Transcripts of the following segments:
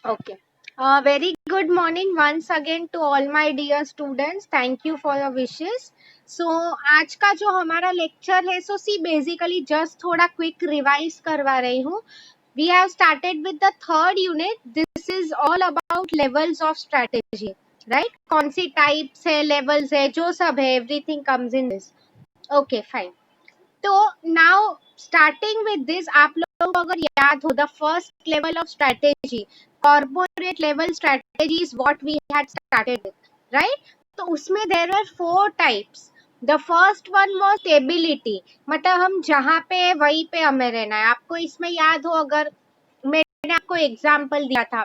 Okay. Very good morning once again to all my dear students. Thank you for your wishes. So आज का जो हमारा lecture है so see basically just थोड़ा quick revise करवा रही हूँ. We have started with the third unit. This is all about levels of strategy, right? कौन सी types है, levels है, जो सब है, everything comes in this. Okay, fine. तो नाउ स्टार्टिंग विद दिस आप लोगों को अगर याद हो the first level of strategy corporate level strategy is what we had started with right. तो उसमें there were four types. The first one was stability, मतलब हम जहाँ पे वहीं पे हमें रहना है. आपको इसमें याद हो अगर मैंने आपको एग्जांपल दिया था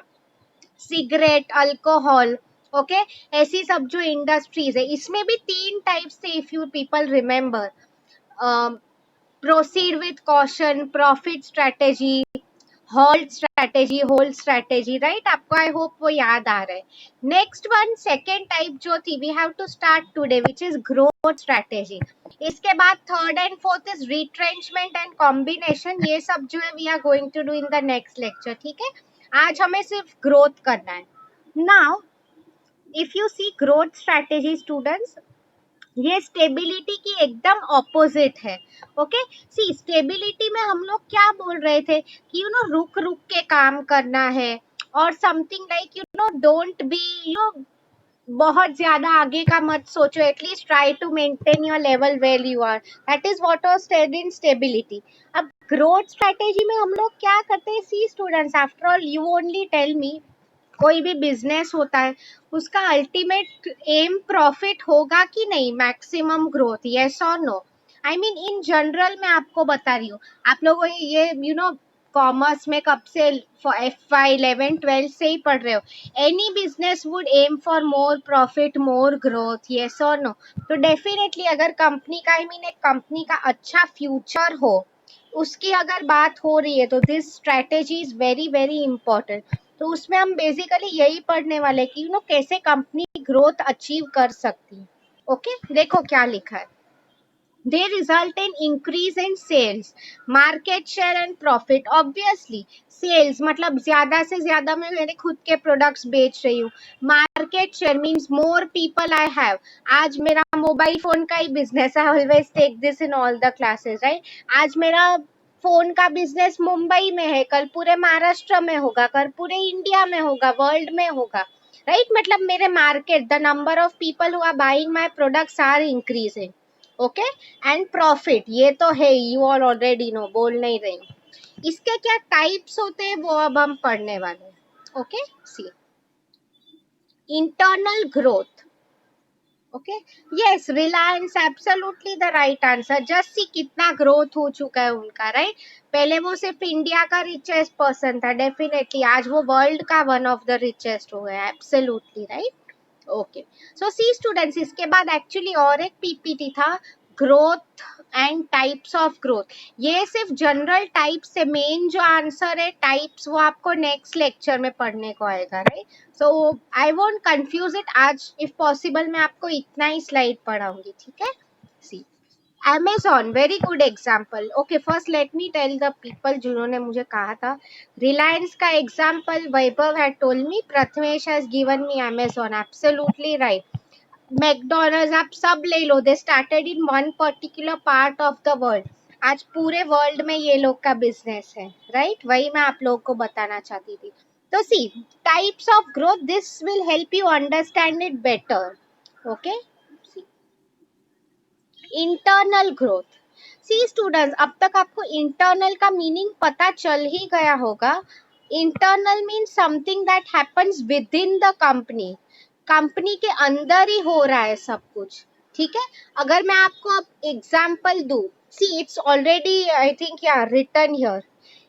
सिगरेट अल्कोहल ओके ऐसी सब जो इंडस्ट्रीज है इसमें भी तीन टाइप्स थे if you people remember. proceed with caution, profit strategy, hold strategy right. आपको आई होप वो याद आ रहा है. नेक्स्ट वन सेकेंड टाइप जो थी we have to start today which is growth strategy. इसके बाद third and fourth is retrenchment and combination. ये सब जो है we are going to do in the next lecture. ठीक है, आज हमें सिर्फ ग्रोथ करना है. Now if you see growth strategy students, ये स्टेबिलिटी की एकदम ऑपोजिट है. ओके सी स्टेबिलिटी में हम लोग क्या बोल रहे थे कि रुक रुक के काम करना है और समथिंग लाइक डोंट बी बहुत ज्यादा आगे का मत सोचो. At least try to maintain your level well you are. That is what was stated in stability. अब ग्रोथ स्ट्रेटेजी में हम लोग क्या करते हैं see students, after all you only tell me. कोई भी बिजनेस होता है उसका अल्टीमेट एम प्रॉफिट होगा कि नहीं, मैक्सिमम ग्रोथ, यस और no. I mean in general मैं आपको बता रही हूँ. आप लोगों ये कॉमर्स में कब से FY 11 12 से ही पढ़ रहे हो. Any business would aim for more profit more growth, yes और नो. तो डेफिनेटली अगर कंपनी का आई मीन एक कंपनी का अच्छा फ्यूचर हो उसकी अगर बात हो रही है तो this strategy is very very important. तो उसमें हम बेसिकली यही पढ़ने वाले कि कैसे कंपनी ग्रोथ अचीव कर सकती है. ओके देखो क्या लिखा है. they result in increase in sales, market share and profit. obviously sales मतलब ज्यादा से ज्यादा मैं मेरे खुद के प्रोडक्ट्स बेच रही हूँ. Market share means more people I have. आज मेरा मोबाइल फोन का ही बिजनेस है. Always take this in all the classes right. आज मेरा फोन का बिजनेस मुंबई में है, कल पूरे महाराष्ट्र में होगा, कल पूरे इंडिया में होगा, वर्ल्ड में होगा राइट. मतलब मेरे market the number of people who are buying my products are increasing. Okay and profit ये तो है, यू ऑल ऑलरेडी नो, बोल नहीं रही हूँ. इसके क्या टाइप्स होते हैं वो अब हम पढ़ने वाले हैं. Okay see internal growth. Okay yes Reliance absolutely the right answer. Just see कितना ग्रोथ हो चुका है उनका राइट. पहले वो सिर्फ इंडिया का रिचेस्ट पर्सन था, डेफिनेटली आज वो वर्ल्ड का वन ऑफ द रिचेस्ट हो गया. Absolutely right. ओके सो सी स्टूडेंट्स इसके बाद एक्चुअली और एक पीपीटी था growth and types of growth. ये सिर्फ जनरल टाइप्स है, मेन जो आंसर है टाइप्स वो आपको नेक्स्ट लेक्चर में पढ़ने को आएगा right. So I won't confuse it. आज इफ पॉसिबल मैं आपको इतना ही स्लाइड पढ़ाऊंगी. ठीक है सी Amazon, very good example. Okay, first let me tell the people जिन्होंने मुझे कहा था. Reliance का example Vaibhav had told me. Prathamesh has given me Amazon. Absolutely right. McDonald's आप सब ले लो. They started in one particular part of the world. आज पूरे वर्ल्ड में ये लोग का बिजनेस है राइट. वही मैं आप लोग को बताना चाहती थी. तो see types of growth this will help you understand it better. Okay internal growth. See students अब तक आपको इंटरनल का मीनिंग पता चल ही गया होगा. Internal means something that happens with in the company. Company के अंदर ही हो रहा है सब कुछ. ठीक है अगर मैं आपको अब एग्जांपल दूं, see it's already I think या written here.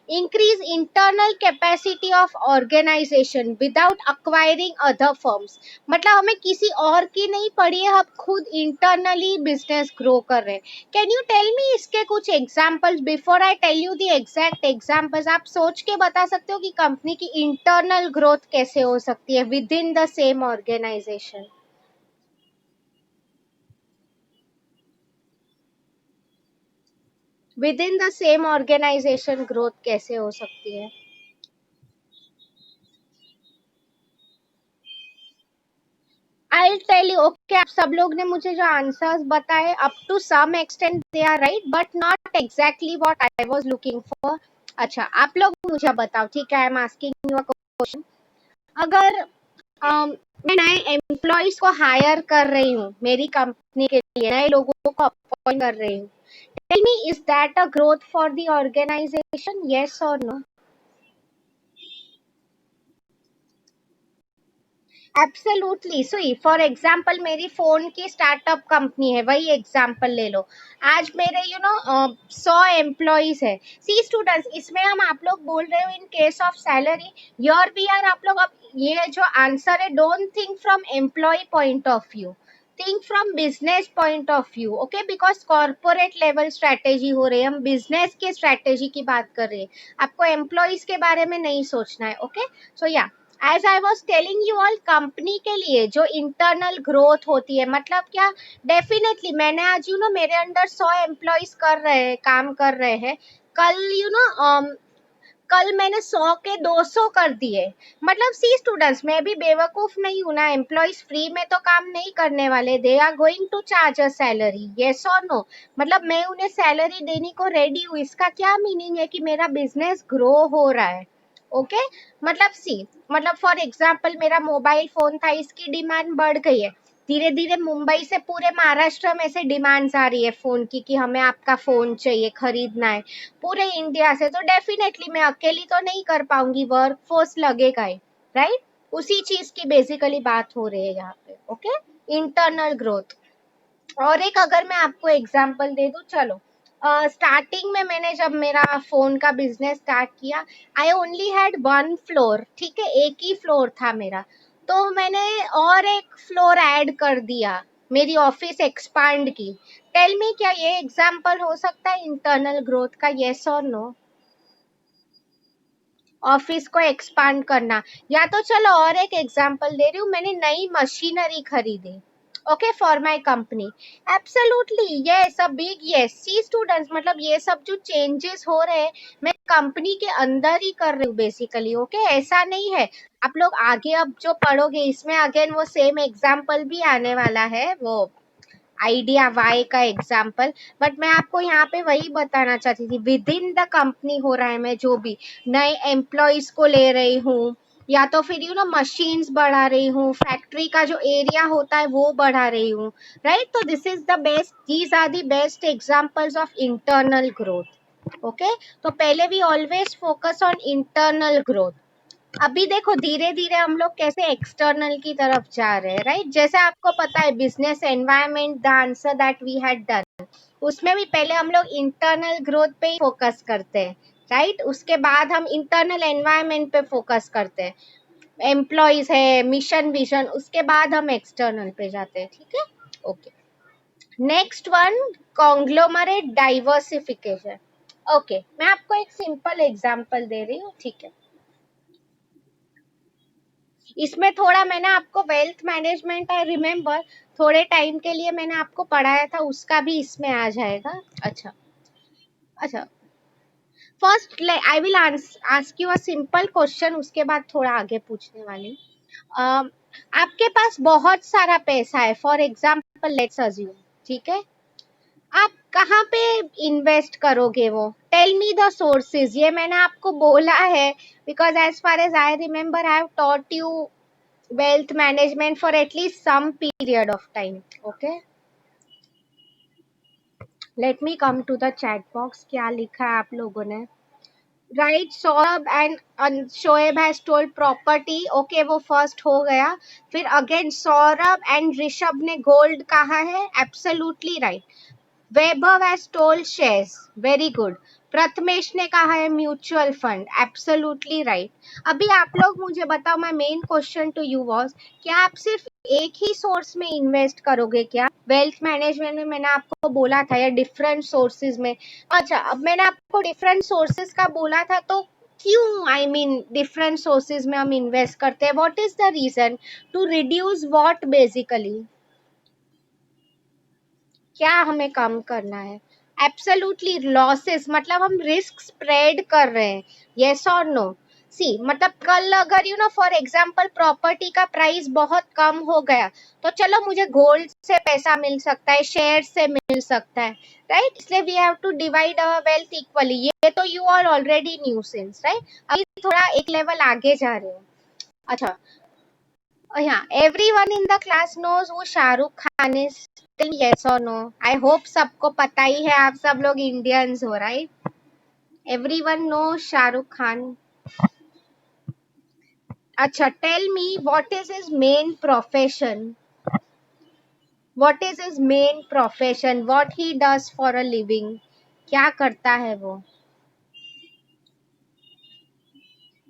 increase internal capacity of organization without acquiring other firms. मतलब हमें किसी और की नहीं पड़ी है, हम खुद इंटरनली बिजनेस ग्रो कर रहे हैं. कैन यू टेल मी इसके कुछ examples before I tell you the exact examples. आप सोच के बता सकते हो कि कंपनी की इंटरनल ग्रोथ कैसे हो सकती है within the same organization. Within the same organization growth कैसे हो सकती है. टेल यू, ओके, आप सब लोग ने मुझे जो आंसर्स बताए up to some extent they are right, but not exactly what I was looking for. अच्छा, आप लोग मुझे बताओ, ठीक है, I am asking you a question. अगर मैं नए एम्प्लॉयज को हायर कर रही हूँ मेरी कंपनी के लिए, नए लोगों को अपॉइंट कर रही हूँ, tell me, is that a growth for the organization, yes और no? Absolutely. So for example, मेरी फोन की स्टार्टअप कंपनी है, वही एग्जांपल ले लो. आज मेरे 100 एम्प्लॉयज है. सी स्टूडेंट्स, इसमें हम आप लोग बोल रहे हो in case of salary, your we are, आप लोग, अब ये जो आंसर है, don't think from employ point of view, think from business point of view. Okay, because corporate level strategy हो रही है, हम बिजनेस के स्ट्रेटेजी की बात कर रहे हैं. आपको एम्प्लॉयज के बारे में नहीं सोचना है. Okay, so ya, as I was telling you all, company के लिए जो इंटरनल ग्रोथ होती है, मतलब क्या, डेफिनेटली मैंने आज मेरे अंडर 100 एम्प्लॉयज कर रहे हैं, काम कर रहे हैं. कल कल मैंने 100 के 200 कर दिए. मतलब सी स्टूडेंट्स, मैं भी बेवकूफ नहीं हूं ना, एम्प्लॉयज फ्री में तो काम नहीं करने वाले, they are going to charge a salary, yes और नो? मतलब मैं उन्हें सैलरी देने को रेडी हूँ. इसका क्या मीनिंग है कि मेरा बिजनेस ग्रो हो रहा है. ओके, मतलब सी, मतलब फॉर एग्जाम्पल, मेरा मोबाइल फोन था, इसकी डिमांड बढ़ गई है. धीरे धीरे मुंबई से पूरे महाराष्ट्र में से डिमांड्स आ रही है फोन की, कि हमें आपका फोन चाहिए, खरीदना है, पूरे इंडिया से. तो डेफिनेटली मैं अकेली तो नहीं कर पाऊंगी, वर्क फोर्स लगेगा ही, राइट? उसी चीज की बेसिकली बात हो रही है यहाँ पे. Okay, internal growth. और एक अगर मैं आपको एग्जांपल दे दूं, चलो, स्टार्टिंग में मैंने जब मेरा फोन का बिजनेस स्टार्ट किया, आई ओनली हैड 1 फ्लोर, ठीक है, एक ही फ्लोर था मेरा. तो मैंने और एक फ्लोर ऐड कर दिया, मेरी ऑफिस एक्सपांड की. टेल मी, क्या ये एग्जांपल हो सकता है इंटरनल ग्रोथ का, यस और नो? ऑफिस को एक्सपांड करना. या तो चलो और एक एग्जांपल दे रही हूँ, मैंने नई मशीनरी खरीदी, okay, for my company. Absolutely yes, a big yes. See students, मतलब ये सब जो चेंजेस हो रहे हैं, मैं कंपनी के अंदर ही कर रही हूँ बेसिकली. ओके, ऐसा नहीं है. आप लोग आगे अब जो पढ़ोगे, इसमें अगेन वो सेम एग्जांपल भी आने वाला है, वो आइडिया वाई का एग्जाम्पल. बट मैं आपको यहाँ पे वही बताना चाहती थी, विद इन द कंपनी हो रहा है. मैं जो भी नए एम्प्लॉयज को ले रही हूँ, या तो फिर मशीन्स बढ़ा रही हूँ, फैक्ट्री का जो एरिया होता है वो बढ़ा रही हूँ, राइट? तो this is the best, these are the best examples of internal growth. Okay, तो पहले we always focus on internal growth. अभी देखो, धीरे धीरे हम लोग कैसे एक्सटर्नल की तरफ जा रहे हैं, राइट? जैसे आपको पता है, business environment, the answer that we had done, उसमें भी पहले हम लोग इंटरनल ग्रोथ पे ही फोकस करते हैं, राइट? उसके बाद हम इंटरनल एनवायरनमेंट पे फोकस करते हैं, एम्प्लॉयज है, मिशन विजन, उसके बाद हम एक्सटर्नल पे जाते हैं, ठीक है? Okay, next one, conglomerate diversification. Okay, मैं आपको एक सिंपल एग्जांपल दे रही हूँ, ठीक है? इसमें थोड़ा मैंने आपको वेल्थ मैनेजमेंट, आई रिमेम्बर, थोड़े टाइम के लिए मैंने आपको पढ़ाया था, उसका भी इसमें आ जाएगा. अच्छा, अच्छा, first I will ask you a simple question, उसके बाद थोड़ा आगे पूछने वाली हूँ. अम, आपके पास बहुत सारा पैसा है, फॉर एग्जाम्पल लेट्स अज्यूम, ठीक है? आप कहाँ पे इन्वेस्ट करोगे वो? Tell me the sources. ये मैंने आपको बोला है, because as far as I remember, I have taught you wealth management for at least some period of time. Okay, let me come to the chat box. क्या लिखा है आप लोगों ने? Right, Saurabh and Shoaib has told property. Okay, वो first हो गया. फिर अगेन सौरभ एंड ऋषभ ने गोल्ड कहा है, absolutely right. Vaibhav has told shares, very good. Prathamesh ने कहा है म्यूचुअल फंड, एब्सोल्युटली राइट. अभी आप लोग मुझे बताओ, my main question to you was, क्या आप सिर्फ एक ही सोर्स में इन्वेस्ट करोगे क्या? वेल्थ मैनेजमेंट में मैंने आपको बोला था, या डिफरेंट सोर्सेज में? अच्छा, अब मैंने आपको डिफरेंट सोर्सेज का बोला था, तो क्यों, आई मीन डिफरेंट सोर्सेज में हम इन्वेस्ट करते हैं, what is the reason? To reduce what basically? क्या हमें कम करना है? एब्सोल्युटली लॉसेस, मतलब हम रिस्क स्प्रेड कर रहे हैं, यस और नो? सी मतलब कल अगर फॉर एग्जाम्पल प्रॉपर्टी का प्राइस बहुत कम हो गया तो चलो मुझे गोल्ड से पैसा मिल सकता है, शेयर से मिल सकता है, राइट। इसलिए we have to divide our wealth equally. ये तो you are already new since, right. अभी थोड़ा एक लेवल आगे जा रहे हो। अच्छा, यहाँ everyone in the class knows who Shahrukh Khan is, yes और नो? आई होप सबको पता ही है, आप सब लोग इंडियंस हो, right. Everyone know Shahrukh Khan. अच्छा, tell me what is his main profession? What is his main profession? What he does for a living? क्या करता है वो?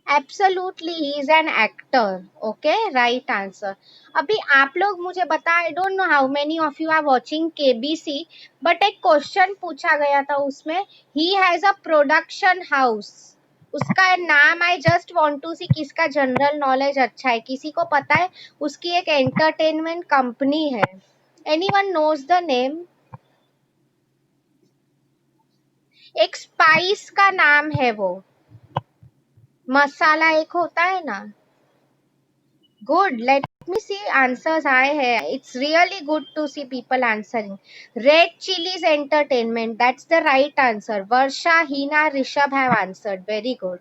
Absolutely he is an actor. Okay, right answer. अभी आप लोग मुझे बता, I don't know how many of you are watching KBC, but एक क्वेश्चन पूछा गया था उसमें, he has a production house, उसका नाम I just want to see किसका जनरल नॉलेज अच्छा है, किसी को पता है? उसकी एक एंटरटेनमेंट कंपनी है। Anyone knows the name? एक स्पाइस का नाम है वो, मसाला एक होता है ना। Good. Let me see answers I have. It's really good to see people answering. Red Chilies Entertainment. That's the right answer. Varsha, Hina, Rishabh have answered. Very good.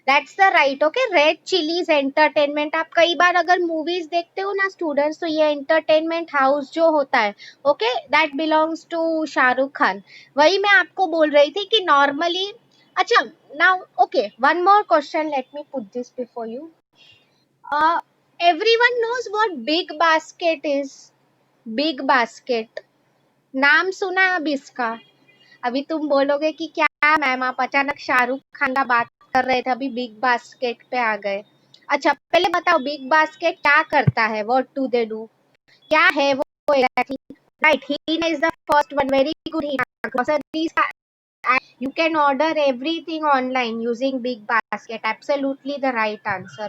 That's the right. Okay. Red Chilies Entertainment. आप कई बार अगर movies देखते हो ना students, तो ये entertainment house जो होता है, okay, that belongs to Shahrukh Khan. वही मैं आपको बोल रही थी कि नॉर्मली। अच्छा, now okay, one more question, let me put this before you. Uh, everyone knows what Big Basket is. Big Basket. नाम सुना है अब इसका? अभी तुम बोलोगे कि क्या मैम आप अचानक शाहरुख खान का बात कर रहे थे, अभी बिग बास्केट पे आ गए। अच्छा, पहले बताओ बिग बास्केट क्या करता है? What do they do? क्या है वो exactly? Right, Heena is the first one. Very good Heena. Groceries का you can order everything online using Big Basket. Absolutely the right answer.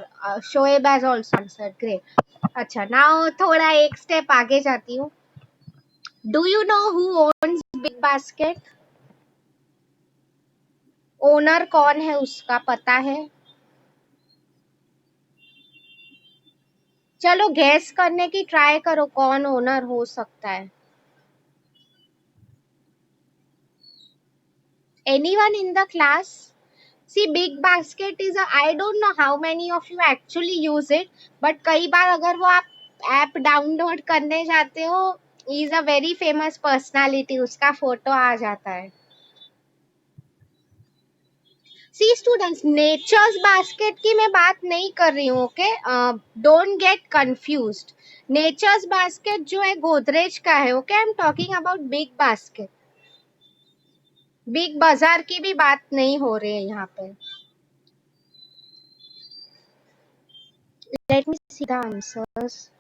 Shoaib has also answered. Great. अच्छा, now थोड़ा एक step आगे जाती हूँ। Do you know who owns Big Basket? Owner कौन है उसका, पता है? चलो गैस करने की ट्राई करो, कौन ओनर हो सकता है? Anyone in the class? See, Big Basket is a, I don't know how many of you actually use it, but कई बार अगर वो आप ऐप डाउनलोड करने जाते हो, is a very famous personality, उसका फोटो आ जाता है। सी स्टूडेंट्स, नेचर्स बास्केट की मैं बात नहीं कर रही हूँ, okay, don't get confused. Natures basket जो है गोदरेज का है, okay, I am talking about big basket. Big बाजार की भी बात नहीं हो रही है यहाँ पे। Let me see the answers.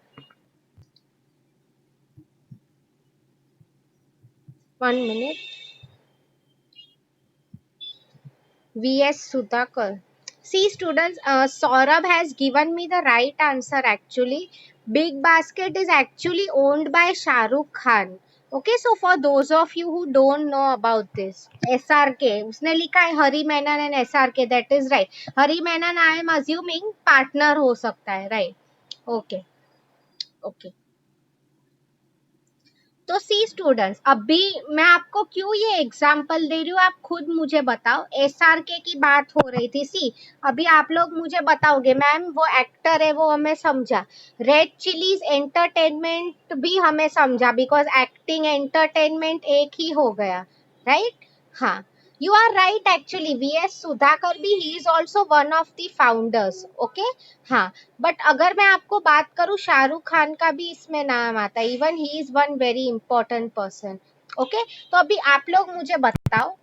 1 minute. VS Sudhakar. See students, Saurabh has given me the right answer actually. Big Basket is actually owned by Shah Rukh Khan. Okay, so for those of you who don't know about this, SRK, उसने लिखा है Hari Menon and SRK, that is right. Hari Menon I am assuming partner हो सकता है, right? Okay, okay. तो सी students, अभी मैं आपको क्यों ये एग्जांपल दे रही हूँ, आप खुद मुझे बताओ। एसआरके की बात हो रही थी। सी, अभी आप लोग मुझे बताओगे मैम वो एक्टर है, वो हमें समझा। रेड चिलीज एंटरटेनमेंट भी हमें समझा, बिकॉज एक्टिंग एंटरटेनमेंट एक ही हो गया, राइट? हाँ, you are right actually. VS Sudhakar भी, he is also one of the founders. Okay, हाँ, बट अगर मैं आपको बात करूँ, शाहरुख खान का भी इसमें नाम आता है। Even he is one very important person. Okay, तो अभी आप लोग मुझे बताओ,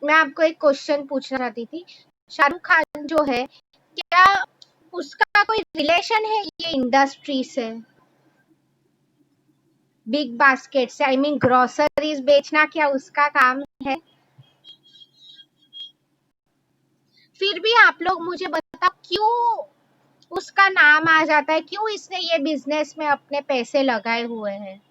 मैं आपको एक क्वेश्चन पूछना चाहती थी। शाहरुख खान जो है, क्या उसका कोई रिलेशन है ये इंडस्ट्री से, बिग बास्केट से? आई मीन ग्रोसरीज बेचना क्या उसका काम है? फिर भी आप लोग मुझे बताओ क्यों उसका नाम आ जाता है, क्यों इसने ये बिजनेस में अपने पैसे लगाए हुए हैं?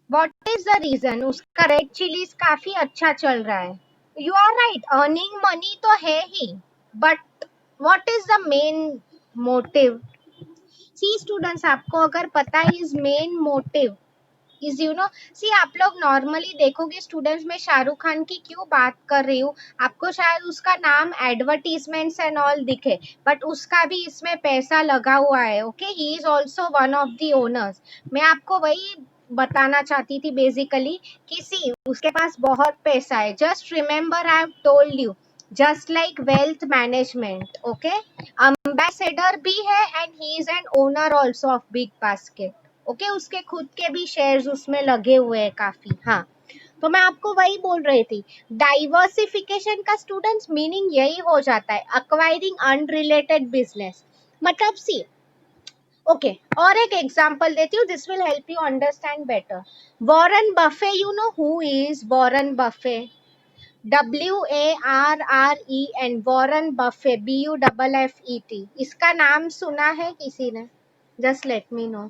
What is the reason? उसका रेड चिलीज काफी अच्छा चल रहा है. You are right, earning money तो है ही, but what is the main motive? See students, आपको अगर पता है is main motive is see, आप लोग नॉर्मली देखोगे स्टूडेंट्स, में शाहरुख खान की क्यों बात कर रही हूँ, आपको शायद उसका नाम एडवर्टीजमेंट्स एंड ऑल दिखे, बट उसका भी इसमें पैसा लगा हुआ है. Okay, he is also one of the owners. मैं आपको वही बताना चाहती थी बेसिकली कि सी, उसके पास बहुत पैसा है. Just remember, I have told you, just like wealth management. Okay, ambassador भी है and he is an owner also of big basket. Okay, उसके खुद के भी शेयर्स उसमें लगे हुए हैं काफी. हाँ, तो मैं आपको वही बोल रही थी, डाइवर्सिफिकेशन का स्टूडेंट्स मीनिंग यही हो जाता है, अक्वायरिंग अनरिलेटेड बिजनेस. मतलब सी, ओके, और एक एग्जांपल देती हूँ, this will help you understand better. Warren Buffett, you know who is Warren Buffett? WARREN, Warren Buffett, BUFFET. इसका नाम सुना है किसी ने? Just let me no.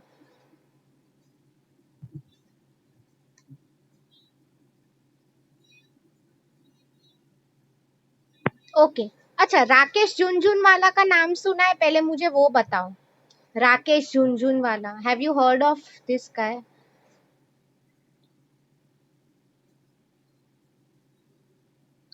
Okay, अच्छा, राकेश झुनझुनवाला का नाम सुना है? पहले मुझे वो बताओ. Rakesh Jhunjhunwala, have you heard of this guy?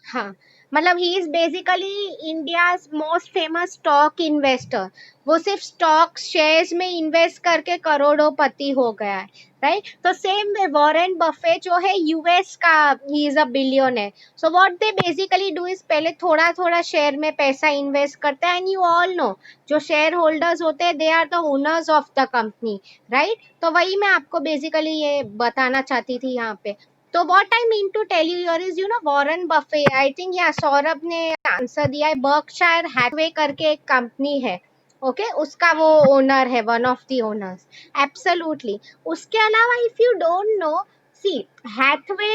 हाँ, मतलब he is basically India's most famous stock investor. वो सिर्फ स्टॉक शेयर्स में इन्वेस्ट करके करोड़ोंपति हो गया है, राइट? तो सेम वे वॉरेन बफे जो है यूएस का, he is a billionaire. So what they basically do is, पहले थोड़ा थोड़ा शेयर में पैसा इन्वेस्ट करते हैं, एंड यू ऑल नो, जो शेयर होल्डर्स होते हैं, they are the owners of the company, right? तो वही मैं आपको बेसिकली ये बताना चाहती थी यहाँ पे. तो what I mean to tell you here is, Warren Buffett, I think, या सौरभ ने आंसर दिया है, बर्कशायर हैथवे करके एक कंपनी है. ओके, उसका वो ओनर है, one of the owners. Absolutely. उसके अलावा if you don't know, see, Hathaway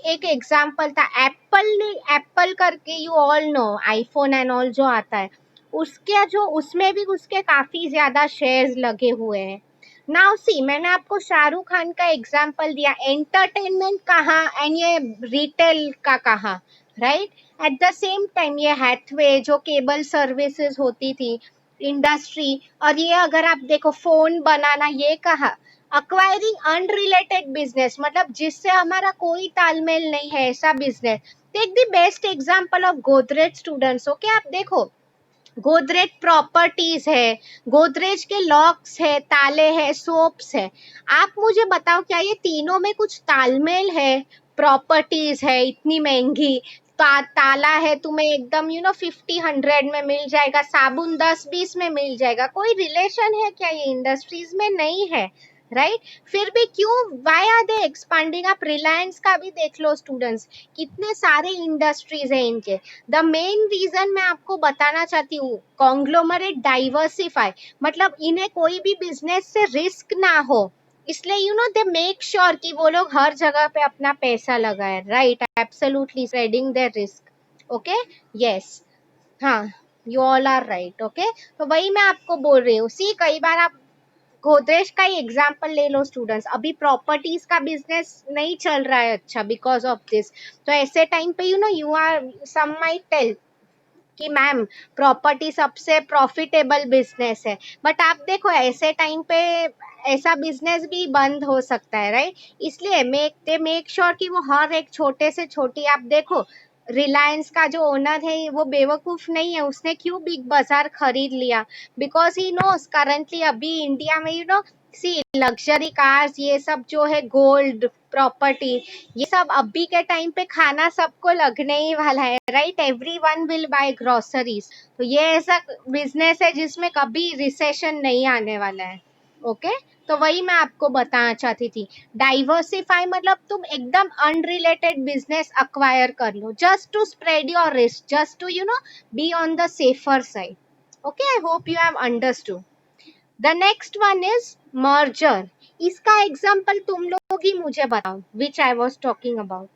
एक एग्जांपल था. एप्पल ने, एप्पल करके, you all know, iPhone and all जो आता है, उसके जो, उसमें भी उसके काफी ज्यादा शेयर्स लगे हुए हैं. नाउ सी, मैंने आपको शाहरुख खान का एग्जांपल दिया, एंटरटेनमेंट कहाँ एंड ये रिटेल का कहाँ, right? At the same time ये हैथवे जो केबल सर्विसेज होती थी, इंडस्ट्री, और ये अगर आप देखो फोन बनाना, ये कहा, अक्वायरिंग अनरिलेटेड बिजनेस, मतलब जिससे हमारा कोई तालमेल नहीं है, ऐसा business. Take the best example of Godrej students. Okay, आप देखो, गोदरेज प्रॉपर्टीज है, गोदरेज के लॉक्स है, ताले है, सोप्स है. आप मुझे बताओ, क्या ये तीनों में कुछ तालमेल है? प्रॉपर्टीज है इतनी महंगी, ताला है तुम्हें एकदम 50-100 में मिल जाएगा, साबुन 10-20 में मिल जाएगा, कोई रिलेशन है क्या? ये इंडस्ट्रीज में नहीं है, राइट? फिर भी क्यों, वाई आर दे एक्सपांडिंग? आप रिलायंस का भी देख लो स्टूडेंट्स, कितने सारे इंडस्ट्रीज है इनके. द मेन रीजन मैं आपको बताना चाहती हूँ, कॉन्ग्लोमरेट डाइवर्सिफाई, मतलब इन्हें कोई भी बिजनेस से रिस्क ना हो, इसलिए दे मेक श्योर कि वो लोग हर जगह पे अपना पैसा लगाए, right? Absolutely spreading their risk. Okay, yes, हाँ, you all are right. Okay, तो वही मैं आपको बोल रही हूँ. सी, कई बार आप गोदरेज का ही एग्जाम्पल ले लो स्टूडेंट्स, अभी प्रॉपर्टीज का बिजनेस नहीं चल रहा है अच्छा, बिकॉज ऑफ दिस. तो ऐसे टाइम पे you are, some might tell कि मैम, प्रॉपर्टी सबसे प्रॉफिटेबल बिजनेस है, बट आप देखो ऐसे टाइम पे ऐसा बिजनेस भी बंद हो सकता है, राइट? इसलिए मेक श्योर कि वो हर एक छोटे से छोटी, आप देखो, रिलायंस का जो ओनर है वो बेवकूफ नहीं है, उसने क्यों बिग बाजार खरीद लिया? बिकॉज ही नोस करंटली अभी इंडिया में सी, लग्जरी कार्स, ये सब जो है, गोल्ड, प्रॉपर्टी, ये सब अभी के टाइम पे खाना सबको लगने ही वाला है, right? Everyone will buy groceries. तो ये ऐसा बिजनेस है जिसमें कभी रिसेशन नहीं आने वाला है. ओके, तो वही मैं आपको बताना चाहती थी, डाइवर्सिफाई मतलब तुम एकदम अनरिलेटेड बिजनेस अक्वायर कर लो, just to spread your risk, just to be on the safer side. Okay, I hope you have understood. The next one is merger. इसका एग्जाम्पल तुम लोग ही मुझे बताओ, which I was talking about.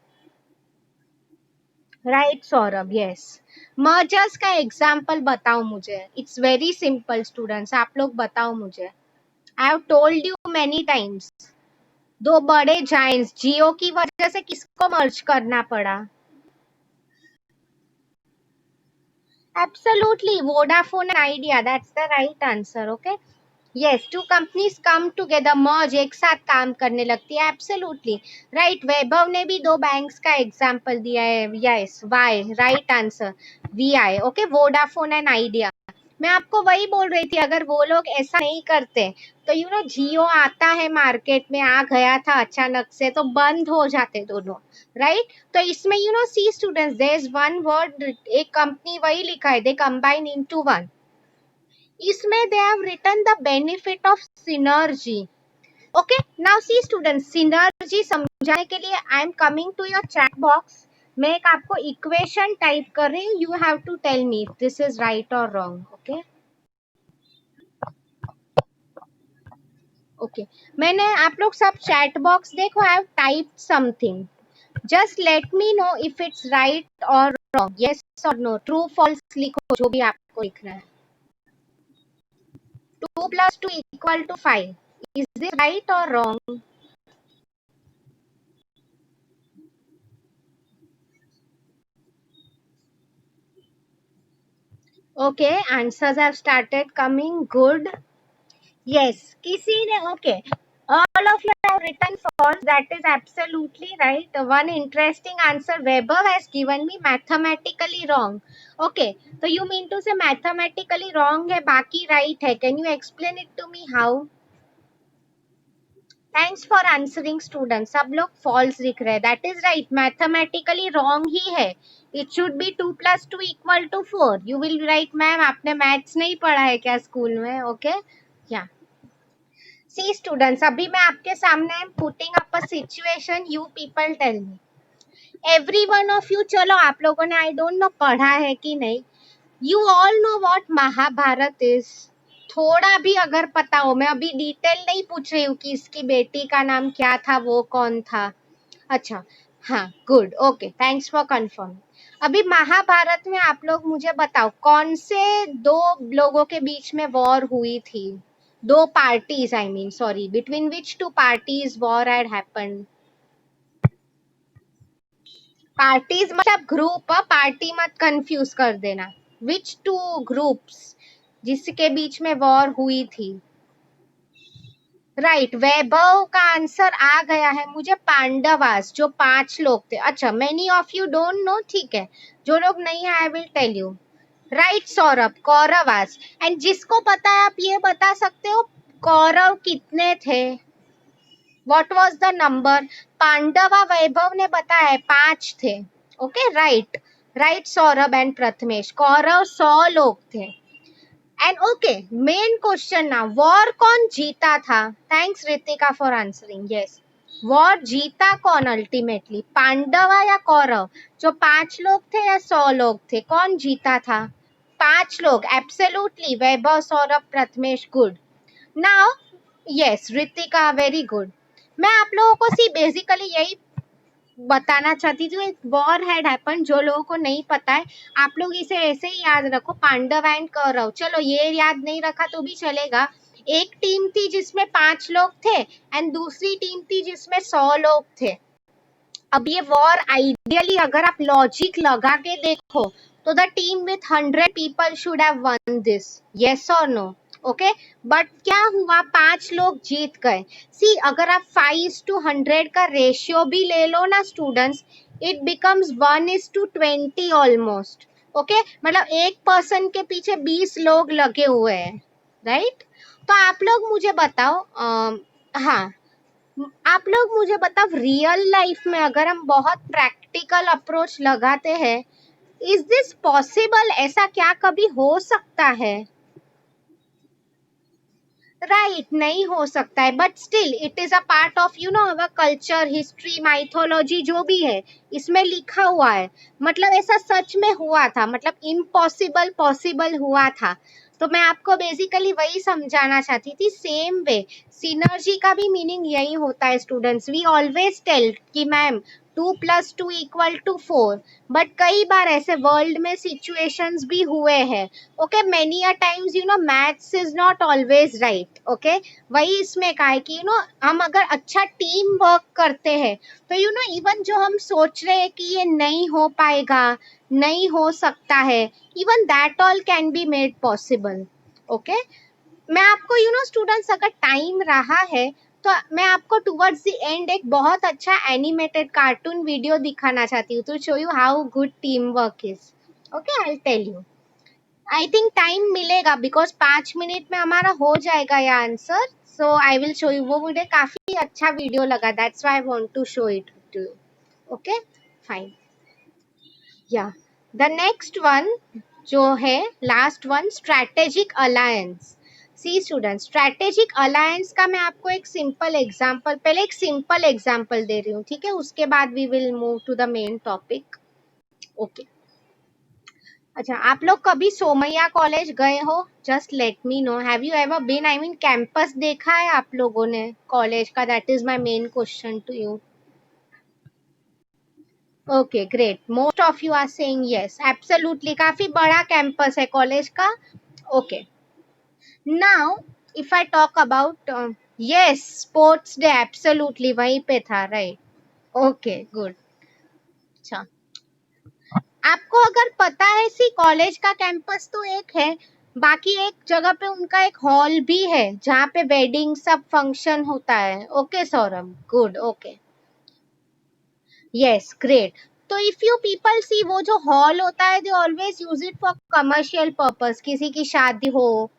Right Saurabh, yes. Mergers का example बताओ मुझे. It's very simple students, आप लोग बताओ मुझे. I have told you many times. दो बड़े जायंट्स, जियो की वजह से किसको मर्ज करना पड़ा? Absolutely, Vodafone and Idea. That's the right answer. Okay. Yes, two companies come together, merge, एक साथ काम करने लगती है. Absolutely. Right. वैभव ने भी दो बैंक्स का एग्जाम्पल दिया है. Yes. Why? Right answer. VI. Okay. Vodafone and Idea. मैं आपको वही बोल रही थी, अगर वो लोग ऐसा नहीं करते तो जियो आता है मार्केट में, आ गया था अचानक से, तो बंद हो जाते दोनों. राइट. तो इसमें see students, there is one word, एक कंपनी वही लिखा है, दे कंबाइन इनटू वन. इसमें they have written the benefit of synergy. Okay, now see students, synergy समझाने के लिए I am coming to your chat box. मैं एक आपको इक्वेशन टाइप कर रही हूँ, you have to tell me this is right और रॉन्ग. ओके. ओके, मैंने, आप लोग सब चैट बॉक्स देखो, I have typed something. Just let me know if it's right और रॉन्ग. यस और नो, ट्रू फॉल्स लिखो जो भी आपको लिखना है. 2 plus 2 equal to 5. Is this right or wrong? Okay, answers have started coming. Good. Yes, किसी ने, okay. All of you have written false. That is absolutely right. One interesting answer Weber has given me, mathematically wrong. Okay, so you mean to say mathematically wrong है, बाकी right है. Can you explain it to me how? Thanks for answering student. सब लोग false लिख रहे हैं. That is right, mathematically wrong ही है. It should be 2 plus 2 equal to 4. You will right, ma'am आपने मैथ्स नहीं पढ़ा है क्या स्कूल में? ओके. या सी स्टूडेंट्स, अभी मैं आपके सामने I am putting up a situation, you people tell me. Every one of you, चलो आप लोगों ने आई डोंट नो पढ़ा है कि नहीं, you all know what Mahabharata is. थोड़ा भी अगर पता हो, मैं अभी डिटेल नहीं पूछ रही हूँ कि इसकी बेटी का नाम क्या था, वो कौन था. अच्छा, हाँ, good, okay, thanks for confirm. अभी महाभारत में आप लोग मुझे बताओ, कौन से दो लोगों के बीच में वॉर हुई थी? दो parties, I mean sorry, between which two parties war had happened? Parties मतलब ग्रुप, पार्टी मत कंफ्यूज कर देना. विच टू ग्रुप्स जिसके बीच में वॉर हुई थी? राइट, वैभव का आंसर आ गया है मुझे. पांडवास, जो 5 लोग थे. अच्छा, many of you don't know, ठीक है, जो लोग नहीं है I will tell you. Right Saurabh, Kauravas. And जिसको पता है आप ये बता सकते हो, कौरव कितने थे? What was the number? Pandava Vaibhav ने बताया है 5 थे. Okay, right. Right Saurabh and Prathamesh, Kaurav 100 लोग थे. एंड ओके, मेन क्वेश्चन ना, वॉर कौन जीता था? Thanks Ritika for answering. Yes, war जीता कौन अल्टीमेटली, पांडवा या कौरव? जो 5 लोग थे या 100 लोग थे, कौन जीता था? 5 लोग. Absolutely, Vaibhav, Saurabh, Prathamesh. Good. Now yes, Ritika, very good. मैं आप लोगों को सी बेसिकली यही बताना चाहती थी, एक वॉर हैड हैपन, जो लोगों को नहीं पता है आप लोग इसे ऐसे ही याद रखो, पांडव एंड कौरव. चलो ये याद नहीं रखा तो भी चलेगा. एक टीम थी जिसमें 5 लोग थे एंड दूसरी टीम थी जिसमें 100 लोग थे. अब ये वॉर आइडियली अगर आप लॉजिक लगा के देखो तो the team with 100 people should have one this. Yes और नो? ओके, बट क्या हुआ, 5 लोग जीत गए. सी, अगर आप 5:100 का रेशियो भी ले लो ना students, it becomes 1:20 almost. Okay, मतलब एक पर्सन के पीछे 20 लोग लगे हुए हैं. राइट. तो आप लोग मुझे बताओ, हाँ, आप लोग मुझे बताओ, रियल लाइफ में अगर हम बहुत प्रैक्टिकल अप्रोच लगाते हैं, इज दिस पॉसिबल? ऐसा क्या कभी हो सकता है? राइट, नहीं हो सकता है, but still it is a part of our culture, history, mythology, जो भी है इसमें लिखा हुआ है. मतलब ऐसा सच में हुआ था, मतलब इम्पॉसिबल पॉसिबल हुआ था. तो मैं आपको बेसिकली वही समझाना चाहती थी. सेम वे सिनर्जी का भी मीनिंग यही होता है स्टूडेंट्स. वी ऑलवेज टेल कि मैम 2+2 = 4, बट कई बार ऐसे वर्ल्ड में सिचुएशंस भी हुए हैं, okay, many a times maths is not always right, okay. वही इसमें कहा है कि हम अगर अच्छा टीम वर्क करते हैं तो इवन जो हम सोच रहे हैं कि ये नहीं हो पाएगा, नहीं हो सकता है, even that all can be made possible, okay. मैं आपको स्टूडेंट्स, अगर टाइम रहा है तो मैं आपको टुवर्ड्स द एंड एक बहुत अच्छा एनिमेटेड कार्टून वीडियो दिखाना चाहती हूँ to show you how good team work is, okay. I tell you, I think time मिलेगा बिकॉज 5 मिनट में हमारा हो जाएगा ये answer, so I will show you. वो मुझे काफी अच्छा वीडियो लगा, that's why I want to show it to you, okay fine. या द नेक्स्ट वन जो है last one, strategic alliance. See student, strategic alliance का मैं आपको एक सिंपल एग्जांपल, पहले एक सिंपल एग्जांपल दे रही हूँ, ठीक है, उसके बाद we will move to the main topic, okay. अच्छा, आप लोग कभी सोमैया कॉलेज गए हो? Just let me know, have you ever been, I mean campus देखा है आप लोगों ने कॉलेज का? That is my main question to you. Okay great, most of you are saying yes, absolutely, काफी बड़ा कैंपस है कॉलेज का, okay. Now if I talk about, yes, sports day, absolutely वहीं पे था, राइट, ओके गुड। अच्छा, आपको अगर पता है, सी कॉलेज का कैंपस तो एक है, बाकी एक जगह पे उनका एक हॉल भी है जहाँ पे वेडिंग सब फंक्शन होता है, okay Saurabh, good, okay, yes great. तो इफ यू पीपल सी, वो जो हॉल होता है they always use it for commercial purpose, किसी की शादी हो,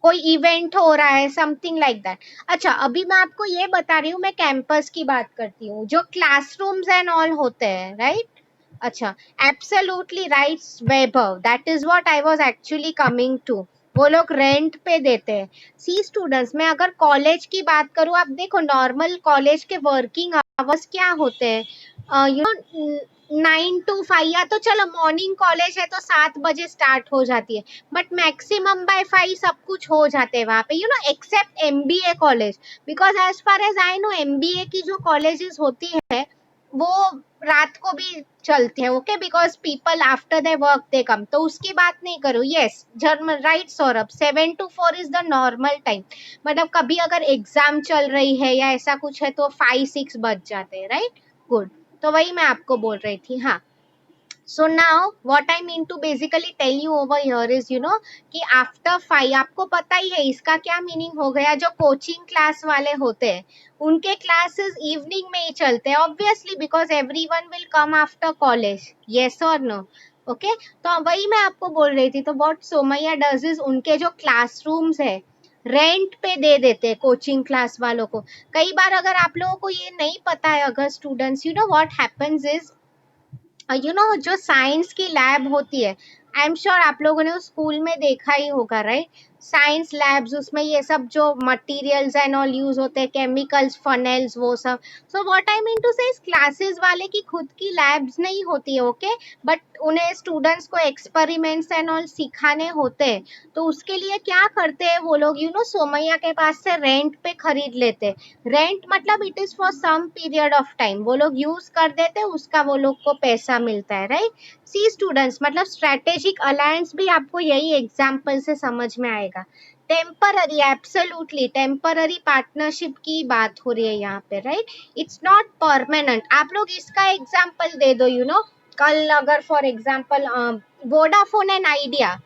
कोई इवेंट हो रहा है, समथिंग लाइक दैट। अच्छा, अभी मैं आपको ये बता रही हूँ, मैं कैंपस की बात करती हूँ, जो क्लासरूम्स एंड ऑल होते हैं, राइट। अच्छा, absolutely right Vaibhav, that is what I was actually coming to. वो लोग रेंट पे देते हैं। सी स्टूडेंट्स, मैं अगर कॉलेज की बात करूँ, आप देखो नॉर्मल कॉलेज के वर्किंग आवर्स क्या होते हैं, 9 to 5, या तो चलो मॉर्निंग कॉलेज है तो 7 बजे स्टार्ट हो जाती है, बट मैक्सिमम बाय 5 सब कुछ हो जाते हैं वहाँ पे, except MBA college, because as far as I know MBA की जो कॉलेजेस होती है वो रात को भी चलती है, okay, because people after they work they come, तो उसकी बात नहीं करूँ, yes German right Saurabh, 7 to 4 is the normal time, मतलब कभी अगर एग्जाम चल रही है या ऐसा कुछ है तो 5-6 बज जाते हैं, राइट, गुड। तो वही मैं आपको बोल रही थी, हाँ। So now what I mean to basically tell you over here is कि after 5, आपको पता ही है इसका क्या मीनिंग हो गया, जो कोचिंग क्लास वाले होते हैं उनके क्लासेस इवनिंग में ही चलते हैं, obviously because everyone will come after college, yes और नो, ओके। तो वही मैं आपको बोल रही थी, तो व्हाट सोमैया डज इज, उनके जो क्लासरूम्स है रेंट पे दे देते हैं कोचिंग क्लास वालों को। कई बार अगर आप लोगों को ये नहीं पता है, अगर स्टूडेंट्स, व्हाट हैपेंस इज, जो साइंस की लैब होती है, आई एम श्योर आप लोगों ने उस स्कूल में देखा ही होगा, राइट, साइंस लैब्स, उसमें ये सब जो मटेरियल्स एंड ऑल यूज होते हैं, केमिकल्स, फनेल्स, वो सब। So what I mean to say, इस क्लासेस वाले की खुद की लैब्स नहीं होती है, ओके, बट उन्हें स्टूडेंट्स को एक्सपेरिमेंट्स एंड ऑल सिखाने होते हैं, तो उसके लिए क्या करते हैं वो लोग, सोमैया के पास से रेंट पे खरीद लेते हैं। रेंट मतलब it is for some period of time, वो लोग यूज कर देते हैं, उसका वो लोग को पैसा मिलता है, राइट। सी स्टूडेंट्स, मतलब स्ट्रेटेजिक अलायंस भी आपको यही एग्जांपल से समझ में आएगा, टेम्पररी, एब्सोल्युटली टेम्पररी पार्टनरशिप की बात हो रही है यहाँ पे, राइट, इट्स नॉट परमानेंट। आप लोग इसका एग्जांपल दे दो, कल अगर for example Vodafone and Idea,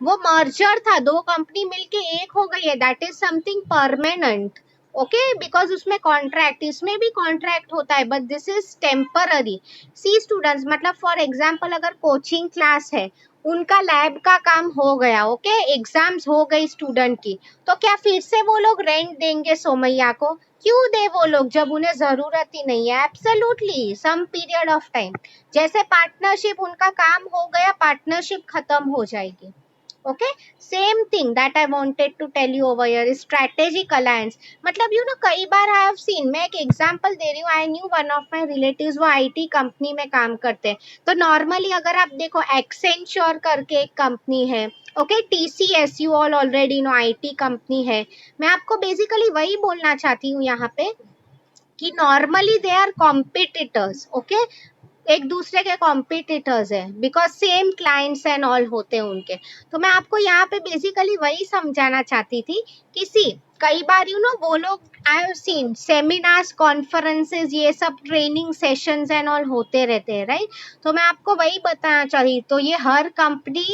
वो मर्जर था, दो कंपनी मिलके एक हो गई है, that is something permanent, okay, because उसमें कॉन्ट्रैक्ट, इसमें भी कॉन्ट्रैक्ट होता है, but this is temporary. See students, मतलब फॉर एग्जांपल अगर कोचिंग क्लास है, उनका लैब का काम हो गया, ओके, एग्जाम्स हो गई स्टूडेंट की, तो क्या फिर से वो लोग रेंट देंगे सोमैया को? क्यों दे वो लोग जब उन्हें जरूरत ही नहीं है? Absolutely some period of time, जैसे पार्टनरशिप, उनका काम हो गया, पार्टनरशिप खत्म हो जाएगी, okay. Same thing that I wanted to tell you over here, strategic alliance, मतलब कई बार आई हैव सीन, मैं एक एग्जांपल दे रही हूँ, I knew one of my relatives, वो आईटी कंपनी में काम करते हैं, तो नॉर्मली अगर आप देखो एक्सेंचर करके एक कंपनी है, okay, TCS, you all already know, IT company है। मैं आपको बेसिकली वही बोलना चाहती हूँ यहाँ पे कि normally they are competitors, okay, एक दूसरे के कॉम्पिटिटर्स है, because same clients and all होते हैं उनके। तो मैं आपको यहाँ पे बेसिकली वही समझाना चाहती थी कि सी, कई बार वो लोग, I have seen seminars, conferences, ये सब ट्रेनिंग सेशंस एंड ऑल होते रहते हैं, राइट। तो मैं आपको वही बताना चाह रही, तो ये हर कंपनी,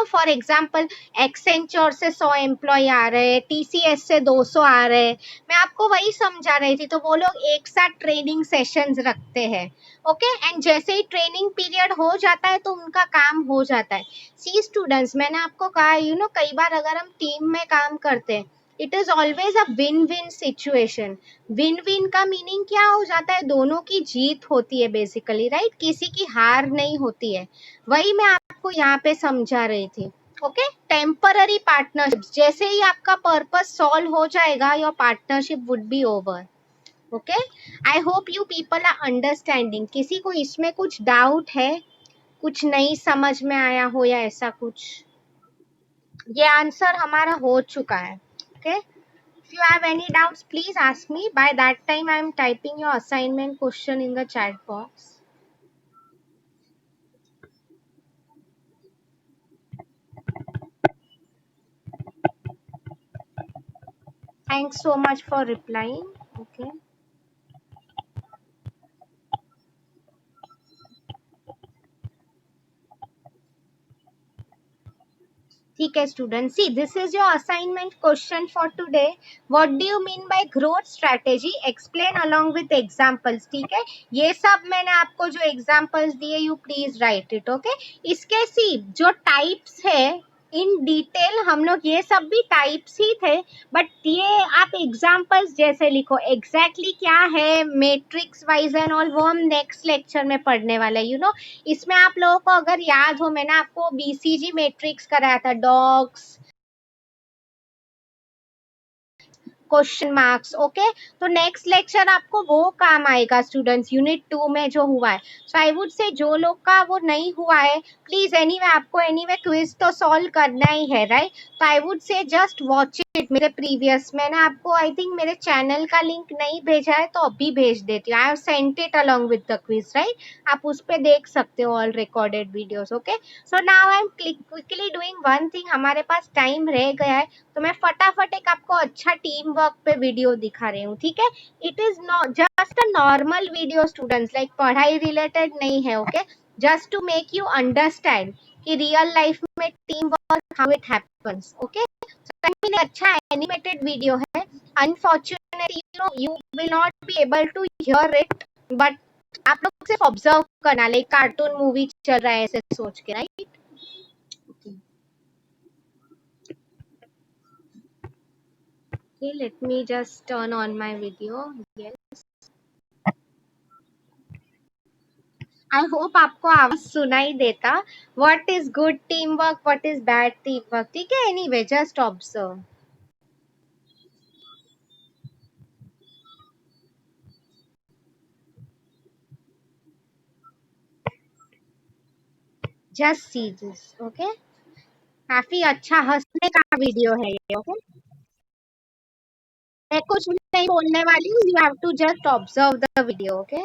फॉर एग्जांपल एक्सेंचर से 100 एम्प्लॉय आ रहे हैं, टीसीएस से 200 आ रहे हैं, मैं आपको वही समझा रही थी। तो वो लोग एक साथ ट्रेनिंग सेशंस रखते हैं, ओके, एंड जैसे ही ट्रेनिंग पीरियड हो जाता है तो उनका काम हो जाता है। सी स्टूडेंट्स, मैंने आपको कहा, कई बार अगर हम टीम में काम करते हैं, it is always a win win situation. Win win का मीनिंग क्या हो जाता है, दोनों की जीत होती है बेसिकली, राइट, किसी की हार नहीं होती है। वही मैं आपको यहाँ पे समझा रही थी, ओके। टेम्पररी पार्टनरशिप, जैसे ही आपका पर्पस सॉल्व हो जाएगा, your partnership would be over, okay. I hope you people are understanding. किसी को इसमें कुछ डाउट है, कुछ नहीं समझ में आया हो या ऐसा कुछ? ये आंसर हमारा हो चुका है, okay. If you have any doubts, please ask me. By that time, I am typing your assignment question in the chat box. Thanks so much for replying. Okay. ठीक है student, see this is your assignment question for today. What do you mean by growth strategy, explain along with examples, ठीक है। ये सब मैंने आपको जो examples दिए, you please right it, okay. इसके सी जो टाइप्स है, इन डिटेल हम लोग, ये सब भी टाइप्स ही थे, बट ये आप एग्जांपल्स जैसे लिखो, एग्जैक्टली क्या है मैट्रिक्स वाइज एंड ऑल, वो हम नेक्स्ट लेक्चर में पढ़ने वाले हैं, इसमें आप लोगों को अगर याद हो, मैंने आपको बीसीजी मैट्रिक्स कराया था, डॉग्स, क्वेश्चन मार्क्स, ओके। तो नेक्स्ट लेक्चर आपको वो काम आएगा स्टूडेंट्स, यूनिट 2 में जो हुआ है। सो आई वुड से जो लोग का वो नहीं हुआ है, प्लीज एनीवे आपको एनीवे क्विज तो सॉल्व करना ही है, राइट। तो I would say just watch it. मेरे प्रीवियस, मैंने आपको आई थिंक मेरे चैनल का लिंक नहीं भेजा है, तो अभी भेज देती हूँ। I have sent it along with the quiz, right. आप उस पर देख सकते हो all recorded videos, okay. So now I am quickly doing one thing, हमारे पास टाइम रह गया है, तो मैं फटाफट एक आपको अच्छा टीम वर्क पे वीडियो दिखा रही हूँ, ठीक है। It is not just a normal video students, like पढ़ाई रिलेटेड नहीं है, okay. Just to make you understand कि रियल लाइफ में team work how it happens, okay. अच्छा एनिमेटेड वीडियो है, unfortunately you will not be able to hear it, but आप लोग सिर्फ ऑब्जर्व करना, लाइक कार्टून मूवी चल रहा है ऐसे सोच के, right. Okay, let me just turn on my video. Yes. I hope आपको आवाज सुनाई देता। What is good teamwork? What is bad teamwork? ठीक है, anyway, just observe. Just see this, okay? काफी अच्छा हंसने का वीडियो है ये, okay? मैं कुछ नहीं बोलने वाली हूँ, you have to just observe the video, okay?